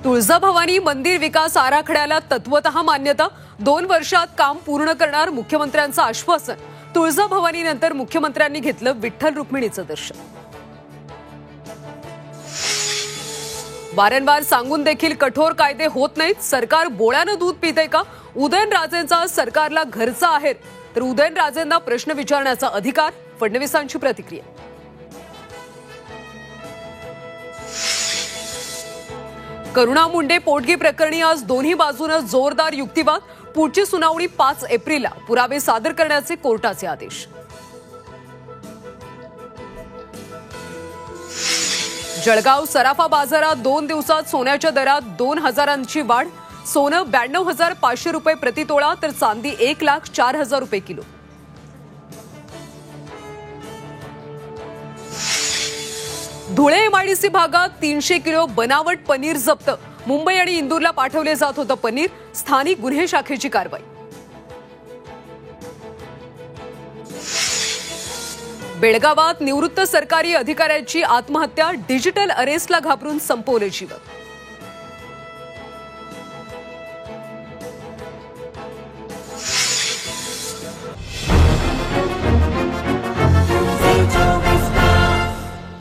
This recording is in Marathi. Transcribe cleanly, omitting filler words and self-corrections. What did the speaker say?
तुळजाभवानी मंदिर विकास आराखड्याला तत्वतः मान्यता, 2 वर्षात काम पूर्ण करणार मुख्यमंत्र्यांचं आश्वासन. तुळजाभवानीनंतर मुख्यमंत्र्यांनी घेतलं विठ्ठल रुक्मिणीचं दर्शन. वारंवार सांगून देखील कठोर कायदे होत नाहीत. सरकार बोळ्यानं दूध पितंय का? उदयनराजेंचा सरकारला घरचा आहेर, तर उदयनराजेंना प्रश्न विचारण्याचा अधिकार. फडणवीसांची प्रतिक्रिया. करुणा मुंडे पोटगी प्रकरणी आज दोन्ही बाजूनं जोरदार युक्तिवाद. पुढची सुनावणी 5 एप्रिलला. पुरावे सादर करण्याचे कोर्टाचे आदेश. जळगाव सराफा बाजारात 2 दिवसात सोन्याच्या दरात 2,000ची वाढ. सोनं 92,500 रुपये प्रति तोळा, तर चांदी 1,04,000 रुपये किलो. धुळे एमआयडीसी भागात 300 किलो बनावट पनीर जप्त. मुंबई आणि इंदूरला पाठवले जात होतं पनीर. स्थानिक गुन्हे शाखेची कारवाई. बेळगावात निवृत्त सरकारी अधिकाऱ्याची आत्महत्या. डिजिटल अरेस्टला घाबरून संपवले जीवन.